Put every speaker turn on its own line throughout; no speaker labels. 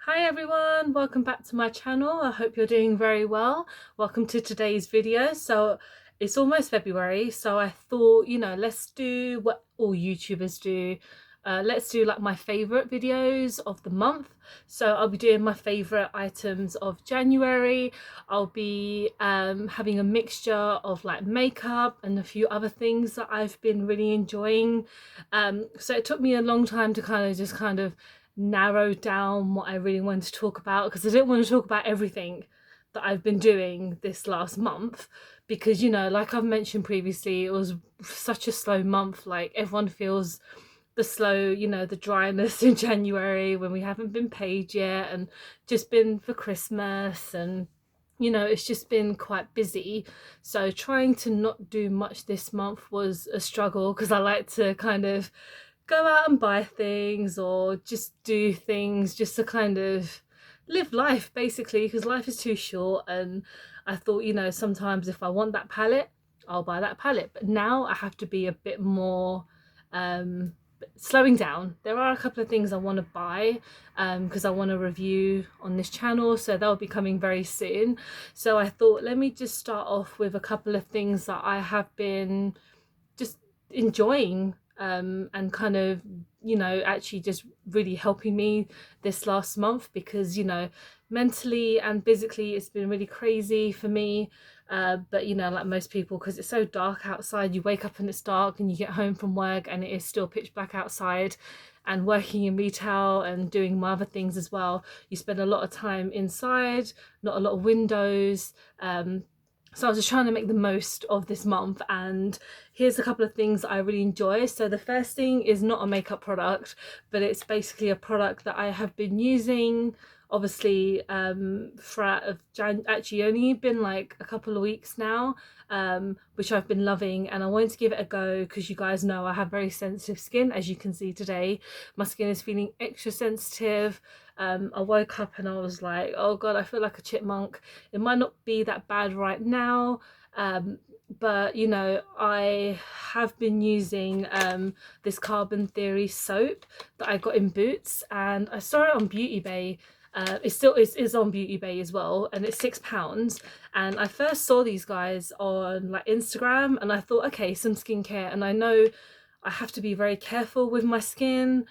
Hi everyone, welcome back to my channel. I hope you're doing very well. Welcome to today's video. So it's almost February, so I thought, let's do what all YouTubers do. Let's do like my favorite videos of the month. So I'll be doing my favorite items of January. I'll be having a mixture of like makeup and a few other things that I've been really enjoying. So it took me a long time to kind of narrow down what I really wanted to talk about, because I didn't want to talk about everything that I've been doing this last month, because like I've mentioned previously, it was such a slow month. Like everyone feels the slow, the dryness in January when we haven't been paid yet and just been for Christmas, and it's just been quite busy. So trying to not do much this month was a struggle, because I like to kind of go out and buy things or just do things just to kind of live life, basically, because life is too short. And I thought, sometimes if I want that palette, I'll buy that palette, but now I have to be a bit more um slowing down. There are a couple of things I want to buy because I want to review on this channel, so they'll be coming very soon. So I thought, let me just start off with a couple of things that I have been just enjoying, and kind of actually just really helping me this last month, because mentally and physically it's been really crazy for me. But like most people, because it's so dark outside, you wake up and it's dark, and you get home from work and it is still pitch black outside. And working in retail and doing my other things as well, you spend a lot of time inside, not a lot of windows. So I was just trying to make the most of this month, and here's a couple of things that I really enjoy. So the first thing is not a makeup product, but it's basically a product that I have been using obviously throughout of actually only been like a couple of weeks now, which I've been loving, and I wanted to give it a go because you guys know I have very sensitive skin. As you can see today, my skin is feeling extra sensitive. I woke up and I was like, oh god, I feel like a chipmunk. It might not be that bad right now, but I have been using this Carbon Theory soap that I got in Boots, and I saw it on Beauty Bay. It still is on Beauty Bay as well, and it's £6. And I first saw these guys on like Instagram, and I thought, okay, some skincare, and I know I have to be very careful with my skin.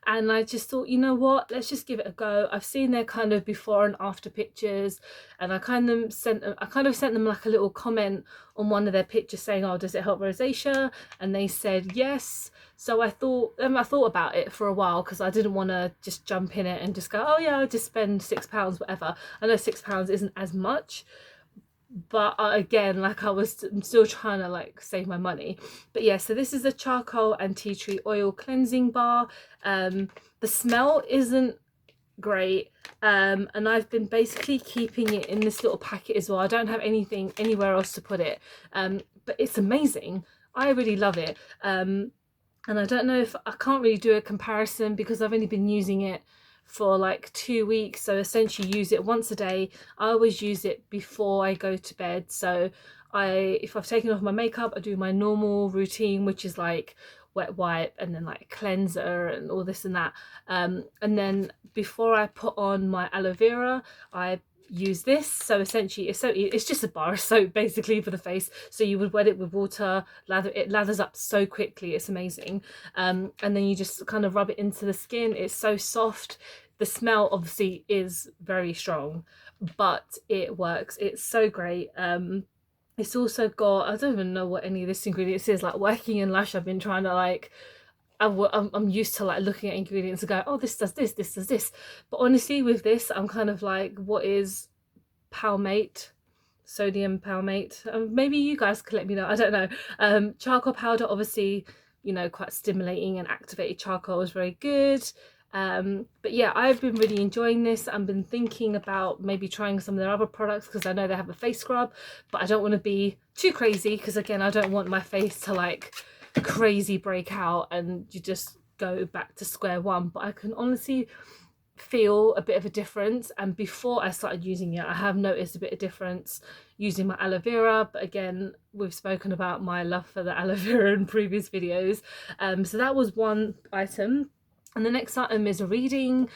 And I just thought, you know what, let's just give it a go. I've seen their kind of before and after pictures, and I kind of sent them like a little comment on one of their pictures saying, oh, does it help rosacea? And they said yes. So I thought about it for a while, because I didn't want to just jump in it and just go, oh yeah, I'll just spend £6, whatever. I know £6 isn't as much, but again, like I'm still trying to like save my money. But yeah, so this is a charcoal and tea tree oil cleansing bar. The smell isn't great, and I've been basically keeping it in this little packet as well. I don't have anything anywhere else to put it, but it's amazing. I really love it. And I don't know, if I can't really do a comparison because I've only been using it for like 2 weeks, so essentially use it once a day. I always use it before I go to bed. So if I've taken off my makeup, I do my normal routine, which is like wet wipe and then like cleanser and all this and that, and then before I put on my aloe vera, I use this. So essentially it's just a bar of soap basically for the face. So you would wet it with water, it lathers up so quickly, it's amazing. And then you just kind of rub it into the skin. It's so soft. The smell obviously is very strong, but it works. It's so great. It's also got, I don't even know what any of this ingredients is. Like working in Lush, I've been trying to like, I'm used to like looking at ingredients and go, oh, this does this, this does this. But honestly, with this, I'm kind of like, what is palmate? Sodium palmate? Maybe you guys can let me know. I don't know. Charcoal powder, obviously, quite stimulating, and activated charcoal is very good. But yeah, I've been really enjoying this. I've been thinking about maybe trying some of their other products, because I know they have a face scrub, but I don't want to be too crazy, because again, I don't want my face to like crazy break out and you just go back to square one. But I can honestly feel a bit of a difference, and before I started using it, I have noticed a bit of difference using my aloe vera. But again, we've spoken about my love for the aloe vera in previous videos. So that was one item, and the next item is a reading.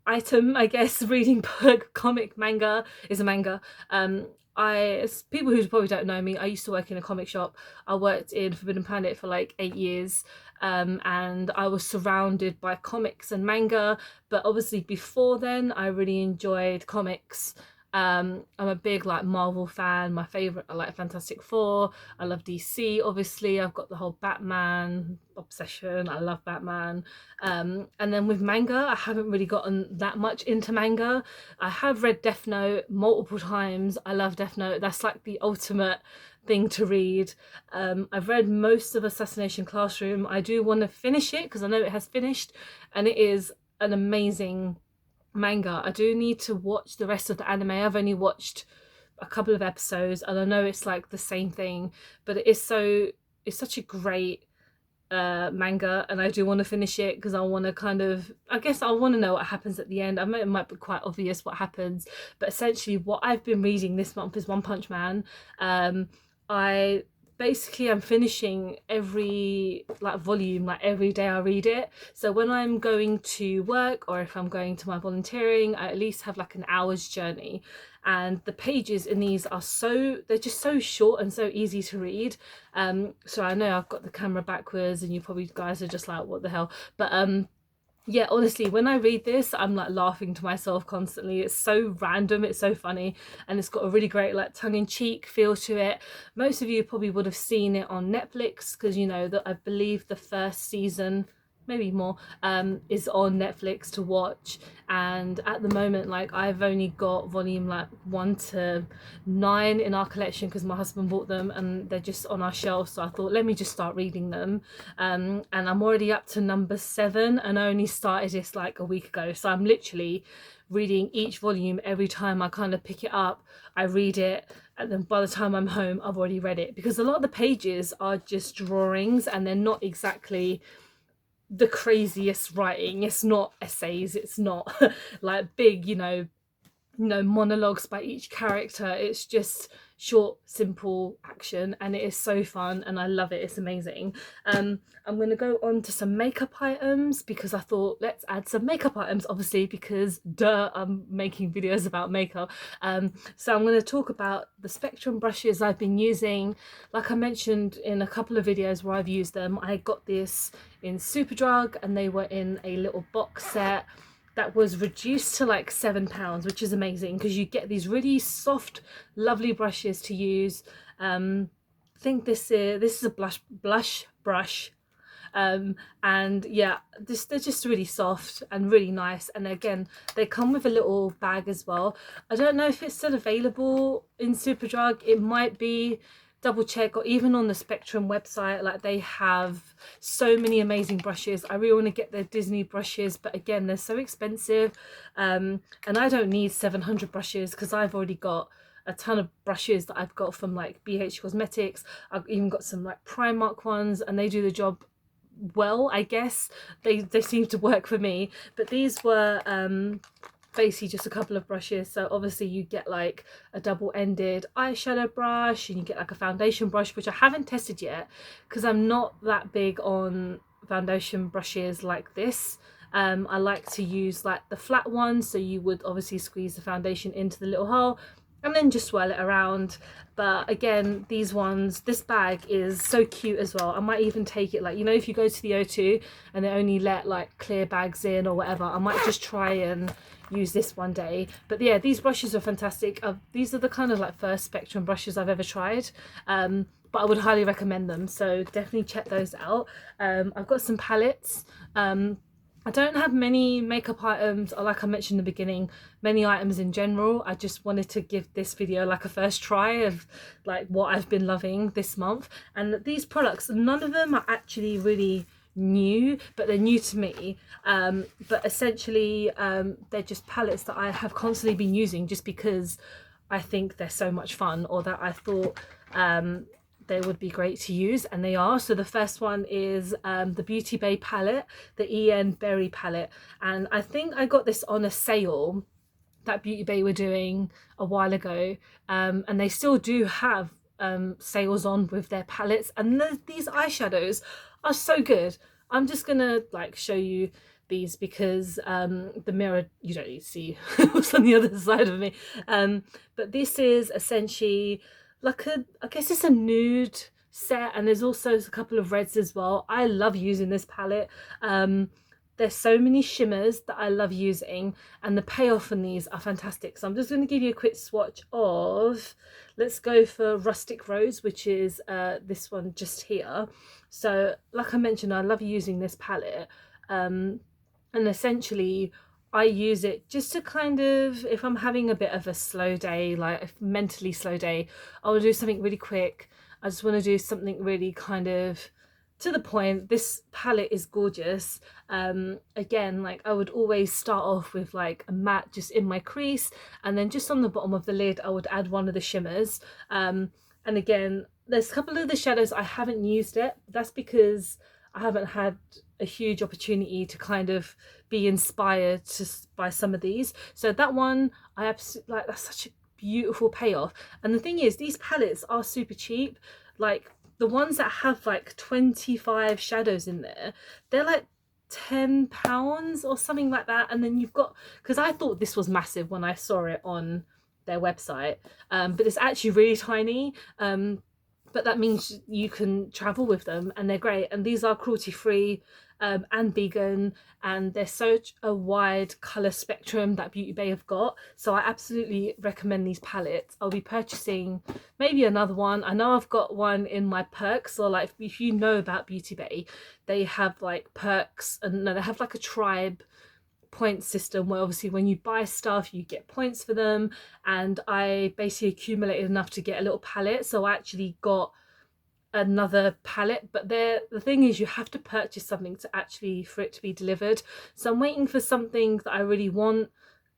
item, I guess. Reading book, comic, manga is a manga. People who probably don't know me, I used to work in a comic shop. I worked in Forbidden Planet for like 8 years, and I was surrounded by comics and manga. But obviously before then, I really enjoyed comics. I'm a big like Marvel fan. My favorite, I like Fantastic Four. I love DC. Obviously, I've got the whole Batman obsession. I love Batman. And then with manga, I haven't really gotten that much into manga. I have read Death Note multiple times. I love Death Note. That's like the ultimate thing to read. I've read most of Assassination Classroom. I do want to finish it because I know it has finished, and it is an amazing manga. I do need to watch the rest of the anime. I've only watched a couple of episodes, and I know it's like the same thing, but it's such a great manga, and I do want to finish it because I want to kind of, I guess I want to know what happens at the end. I know it might be quite obvious what happens, but essentially what I've been reading this month is One Punch Man. I basically I'm finishing every like volume, like every day I read it. So when I'm going to work or if I'm going to my volunteering, I at least have like an hour's journey, and the pages in these are they're just so short and so easy to read. So I know I've got the camera backwards and you probably guys are just like what the hell, but yeah, honestly, when I read this, I'm like laughing to myself constantly. It's so random, it's so funny, and it's got a really great like tongue-in-cheek feel to it. Most of you probably would have seen it on Netflix because you know that I believe the first season, maybe more, is on Netflix to watch. And at the moment, like I've only got volume like 1 to 9 in our collection because my husband bought them and they're just on our shelf, so I thought let me just start reading them. And I'm already up to number 7 and I only started this like a week ago, so I'm literally reading each volume every time I kind of pick it up. I read it, and then by the time I'm home I've already read it, because a lot of the pages are just drawings and they're not exactly the craziest writing. It's not essays, it's not like big, monologues by each character. It's just short, simple action, and it is so fun and I love it. It's amazing. I'm going to go on to some makeup items because I thought let's add some makeup items, obviously, because duh, I'm making videos about makeup. So I'm going to talk about the Spectrum brushes I've been using. Like I mentioned in a couple of videos where I've used them, I got this in Superdrug and they were in a little box set that was reduced to like £7, which is amazing because you get these really soft, lovely brushes to use. I think this is a blush brush, and yeah, they're just really soft and really nice. And again, they come with a little bag as well. I don't know if it's still available in Superdrug. It might be. Double check, or even on the Spectrum website, like they have so many amazing brushes. I really want to get their Disney brushes, but again, they're so expensive, and I don't need 700 brushes because I've already got a ton of brushes that I've got from like BH Cosmetics. I've even got some like Primark ones and they do the job well, I guess. They seem to work for me, but these were basically just a couple of brushes. So obviously you get like a double-ended eyeshadow brush and you get like a foundation brush, which I haven't tested yet because I'm not that big on foundation brushes like this. I like to use like the flat ones, so you would obviously squeeze the foundation into the little hole and then just swirl it around. But again, these ones, this bag is so cute as well. I might even take it, like, you know, if you go to the O2 and they only let like clear bags in or whatever, I might just try and use this one day. But yeah, these brushes are fantastic. These are the kind of like first Spectrum brushes I've ever tried, but I would highly recommend them, so definitely check those out. I've got some palettes. I don't have many makeup items, or like I mentioned in the beginning, many items in general. I just wanted to give this video like a first try of like what I've been loving this month. And these products, none of them are actually really new, but they're new to me. But essentially they're just palettes that I have constantly been using just because I think they're so much fun, or that I thought they would be great to use, and they are. So the first one is the Beauty Bay palette, the EN Berry palette, and I think I got this on a sale that Beauty Bay were doing a while ago, and they still do have sales on with their palettes, and these eyeshadows are so good. I'm just gonna like show you these because the mirror, you don't need to see what's on the other side of me. But this is essentially like I guess it's a nude set, and there's also a couple of reds as well. I love using this palette. There's so many shimmers that I love using, and the payoff on these are fantastic. So I'm just going to give you a quick swatch of, let's go for Rustic Rose, which is this one just here. So like I mentioned, I love using this palette, and essentially I use it just to kind of, if I'm having a bit of a slow day, like a mentally slow day, I will do something really quick. I just want to do something really kind of to the point. This palette is gorgeous. Again, like I would always start off with like a matte just in my crease, and then just on the bottom of the lid I would add one of the shimmers. And again, there's a couple of the shadows I haven't used it. That's because I haven't had a huge opportunity to kind of be inspired by some of these. So that one I absolutely like. That's such a beautiful payoff. And the thing is, these palettes are super cheap. Like the ones that have like 25 shadows in there, they're like £10 or something like that. And then you've got, because I thought this was massive when I saw it on their website, but it's actually really tiny. But that means you can travel with them, and they're great. And these are cruelty free and vegan, and they're such a wide colour spectrum that Beauty Bay have got. So I absolutely recommend these palettes. I'll be purchasing maybe another one. I know I've got one in my perks, or like if you know about Beauty Bay, they have like perks, and no, they have like a tribe point system where obviously when you buy stuff you get points for them, and I basically accumulated enough to get a little palette, so I actually got another palette. But the thing is, you have to purchase something to actually for it to be delivered. So I'm waiting for something that I really want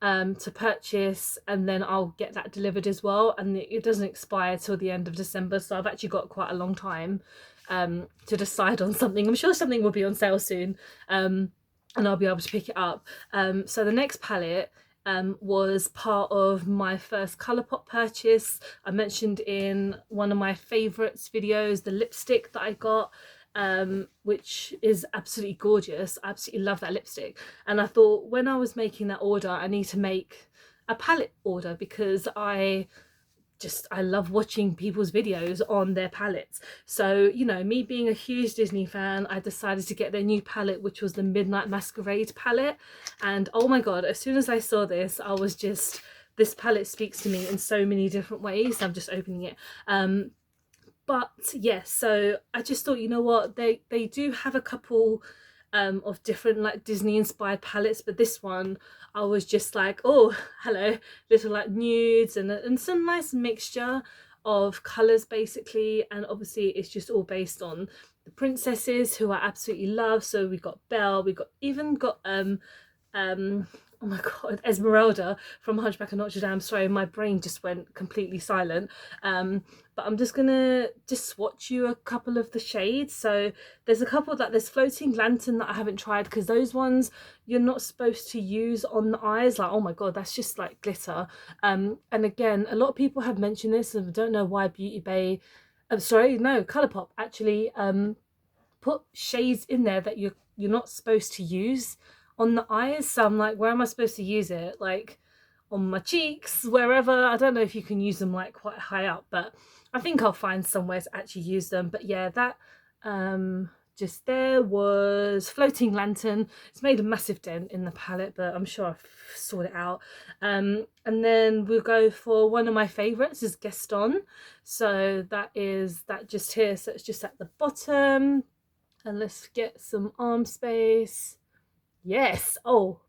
to purchase, and then I'll get that delivered as well, and it doesn't expire till the end of December, so I've actually got quite a long time to decide on something. I'm sure something will be on sale soon, and I'll be able to pick it up. So the next palette was part of my first Colourpop purchase. I mentioned in one of my favourites videos the lipstick that I got, which is absolutely gorgeous. I absolutely love that lipstick. And I thought when I was making that order, I need to make a palette order because I love watching people's videos on their palettes. So, you know, me being a huge Disney fan, I decided to get their new palette, which was the Midnight Masquerade palette. And oh my god, as soon as I saw this, I was just, this palette speaks to me in so many different ways. I'm just opening it. But yeah, so I just thought, you know what, they do have a couple of different like Disney inspired palettes, but this one I was just like, oh hello, little like nudes and some nice mixture of colors basically. And obviously it's just all based on the princesses who I absolutely love. So we got Belle, we got oh my god, Esmeralda from Hunchback of Notre Dame. Sorry, my brain just went completely silent. But I'm just gonna swatch you a couple of the shades. So there's a couple that there's Floating Lantern that I haven't tried, because those ones you're not supposed to use on the eyes. Like, oh my god, that's just like glitter. And again, a lot of people have mentioned this, and I don't know why Beauty Bay, I'm sorry, no, Colourpop actually put shades in there that you're not supposed to use on the eyes. So I'm like, where am I supposed to use it? Like on my cheeks, wherever. I don't know if you can use them like quite high up, but I think I'll find somewhere to actually use them. But yeah, that just there was Floating Lantern. It's made a massive dent in the palette, but I'm sure I've sorted it out. And then we'll go for one of my favorites, is Gaston. So that is that just here, so it's just at the bottom. And let's get some arm space. Yes. Oh,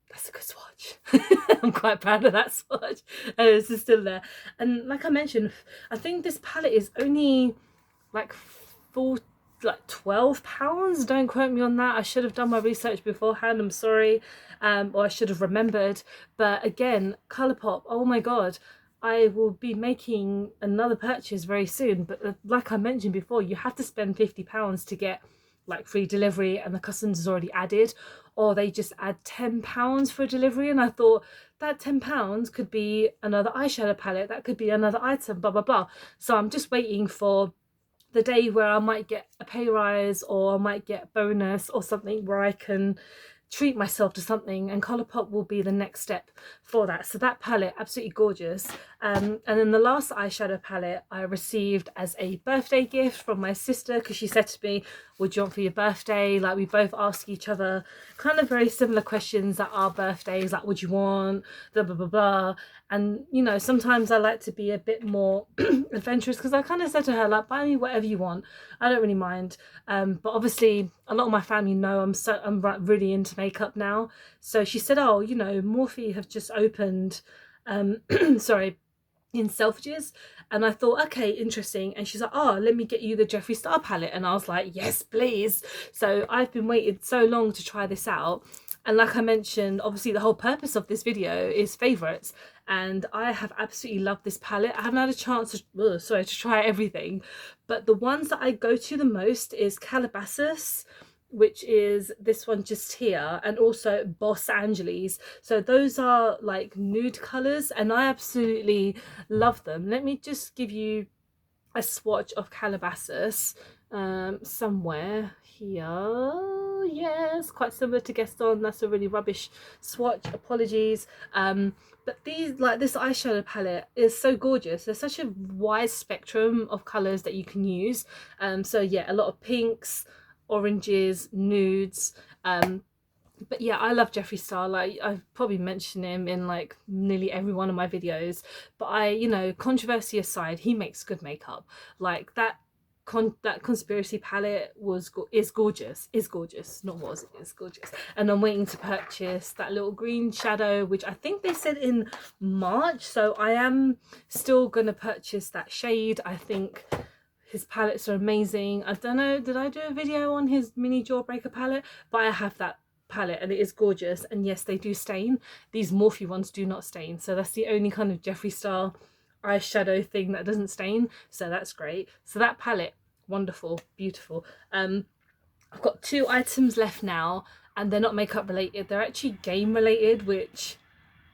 that's a good swatch. I'm quite proud of that swatch. It's just still there. And like I mentioned, I think this palette is only like £12. Don't quote me on that. I should have done my research beforehand. I'm sorry. Or I should have remembered. But again, Colourpop, oh my god, I will be making another purchase very soon. But like I mentioned before, you have to spend £50 to get like free delivery, and the customs is already added, or they just add £10 for a delivery. And I thought that £10 could be another eyeshadow palette, that could be another item, blah blah blah. So I'm just waiting for the day where I might get a pay rise or I might get a bonus or something where I can treat myself to something, and Colourpop will be the next step for that. So that palette, absolutely gorgeous. And then the last eyeshadow palette I received as a birthday gift from my sister, because she said to me, what do you want for your birthday? Like, we both ask each other kind of very similar questions at our birthdays, like, what do you want, blah blah blah blah. And you know, sometimes I like to be a bit more adventurous, because I kind of said to her, like, buy me whatever you want, I don't really mind. But obviously a lot of my family know I'm really into makeup now. So she said, oh, you know, Morphe have just opened sorry, in Selfridges. And I thought, okay, interesting. And she's like, oh, let me get you the Jeffree Star palette. And I was like, yes please. So I've been waiting so long to try this out. And like I mentioned, obviously the whole purpose of this video is favorites, and I have absolutely loved this palette. I haven't had a chance to try everything, but the ones that I go to the most is Calabasas, which is this one just here, and also Boss Angeles. So those are like nude colors and I absolutely love them. Let me just give you a swatch of Calabasas somewhere here. Yes, quite similar to Gaston. That's a really rubbish swatch, apologies. But these, like this eyeshadow palette is so gorgeous. There's such a wide spectrum of colors that you can use. So yeah, a lot of pinks, oranges, nudes. But yeah, I love Jeffree Star. Like, I've probably mentioned him in like nearly every one of my videos. But I, you know, controversy aside, he makes good makeup. Like that conspiracy palette is gorgeous. Is gorgeous. Not was, it is gorgeous. And I'm waiting to purchase that little green shadow, which I think they said in March. So I am still gonna purchase that shade. I think his palettes are amazing. I don't know, did I do a video on his mini Jawbreaker palette? But I have that palette and it is gorgeous. And yes, they do stain. These Morphe ones do not stain. So that's the only kind of Jeffree Star eyeshadow thing that doesn't stain. So that's great. So that palette, wonderful, beautiful. I've got 2 items left now, and they're not makeup related. They're actually game related, which,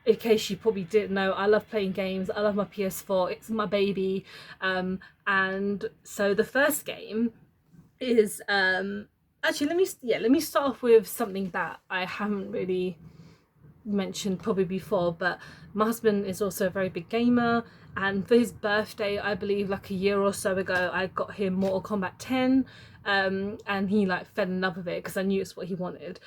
in case you probably didn't know, I love playing games. I love my PS4. It's my baby. And so the first game is actually, let me start off with something that I haven't really mentioned probably before, but my husband is also a very big gamer, and for his birthday, I believe like a year or so ago, I got him Mortal Kombat 10, and he like fell in love with it because I knew it's what he wanted.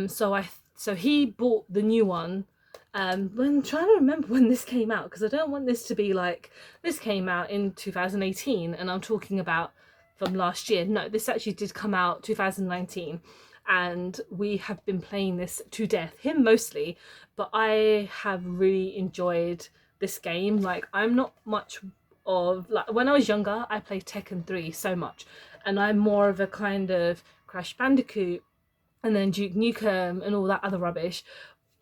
So he bought the new one. When I'm trying to remember when this came out, because I don't want this to be like, this came out in 2018 and I'm talking about from last year. No, this actually did come out 2019, and we have been playing this to death, him mostly, but I have really enjoyed this game. Like, I'm not much of, like, when I was younger I played Tekken 3 so much, and I'm more of a kind of Crash Bandicoot and then Duke Nukem and all that other rubbish.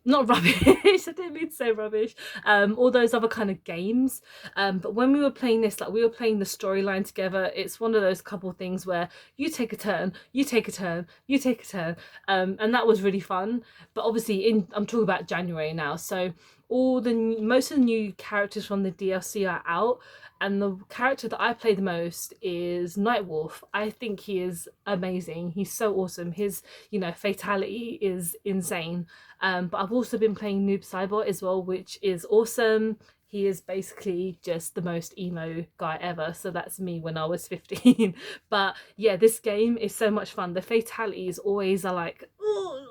Not rubbish, I didn't mean to say rubbish, all those other kind of games. But when we were playing this, like, we were playing the storyline together. It's one of those couple things where you take a turn, you take a turn, you take a turn, and that was really fun. But obviously I'm talking about January now, so most of the new characters from the DLC are out, and the character that I play the most is Nightwolf. I think he is amazing. He's so awesome. His, you know, fatality is insane. But I've also been playing Noob Saibot as well, which is awesome. He is basically just the most emo guy ever. So that's me when I was 15. But yeah, this game is so much fun. The fatalities always are like, oh,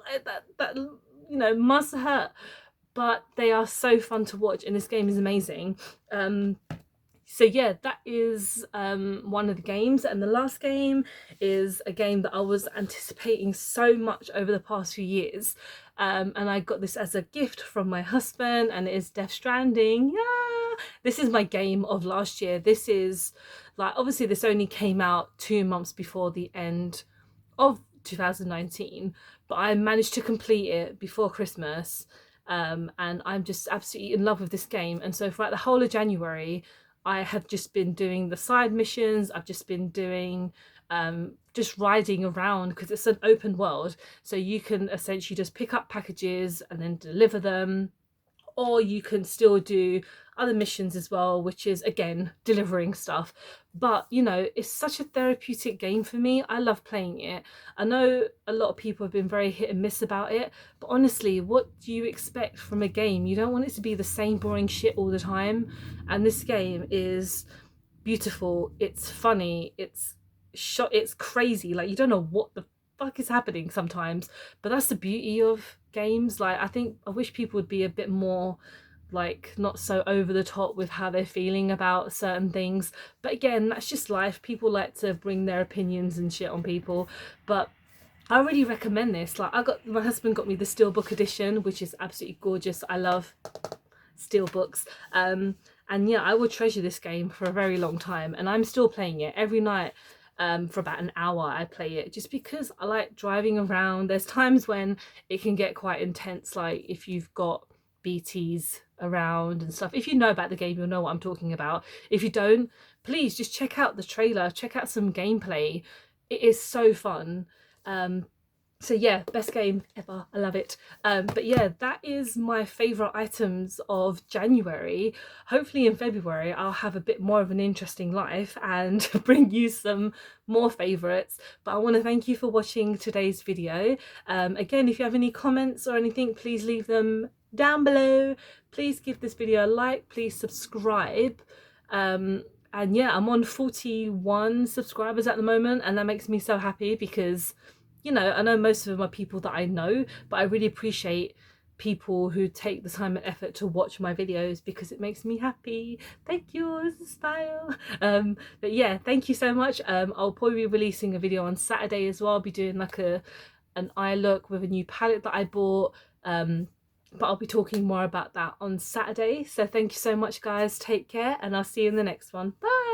that you know, must hurt. But they are so fun to watch, and this game is amazing. So yeah, that is one of the games. And the last game is a game that I was anticipating so much over the past few years, and I got this as a gift from my husband, and it is Death Stranding. Yeah, this is my game of last year. This is, like, obviously this only came out 2 months before the end of 2019, but I managed to complete it before Christmas, and I'm just absolutely in love with this game. And so throughout the whole of January, I have just been doing the side missions. I've just been doing just riding around, because it's an open world, so you can essentially just pick up packages and then deliver them, or you can still do other missions as well, which is again delivering stuff. But you know, it's such a therapeutic game for me. I love playing it. I know a lot of people have been very hit and miss about it, but honestly, what do you expect from a game? You don't want it to be the same boring shit all the time, and this game is beautiful, it's funny, it's shot, it's crazy, like you don't know what the fuck is happening sometimes, but that's the beauty of games. Like, I think I wish people would be a bit more like not so over the top with how they're feeling about certain things, but again, that's just life. People like to bring their opinions and shit on people, but I really recommend this. Like, my husband got me the steelbook edition, which is absolutely gorgeous. I love steel books. And yeah, I will treasure this game for a very long time, and I'm still playing it every night. For about an hour I play it, just because I like driving around. There's times when it can get quite intense, like if you've got BTs around and stuff. If you know about the game, you'll know what I'm talking about. If you don't, please just check out the trailer, check out some gameplay. It is so fun. So yeah, best game ever. I love it. But yeah, that is my favorite items of January. Hopefully in February I'll have a bit more of an interesting life and bring you some more favorites. But I want to thank you for watching today's video. Again, if you have any comments or anything, please leave them down below. Please give this video a like, please subscribe. And yeah, I'm on 41 subscribers at the moment, and that makes me so happy because, you know, I know most of them are people that I know, but I really appreciate people who take the time and effort to watch my videos because it makes me happy. Thank you, it's a style. But yeah, thank you so much. I'll probably be releasing a video on Saturday as well. I'll be doing like an eye look with a new palette that I bought. But I'll be talking more about that on Saturday. So thank you so much, guys. Take care, and I'll see you in the next one. Bye.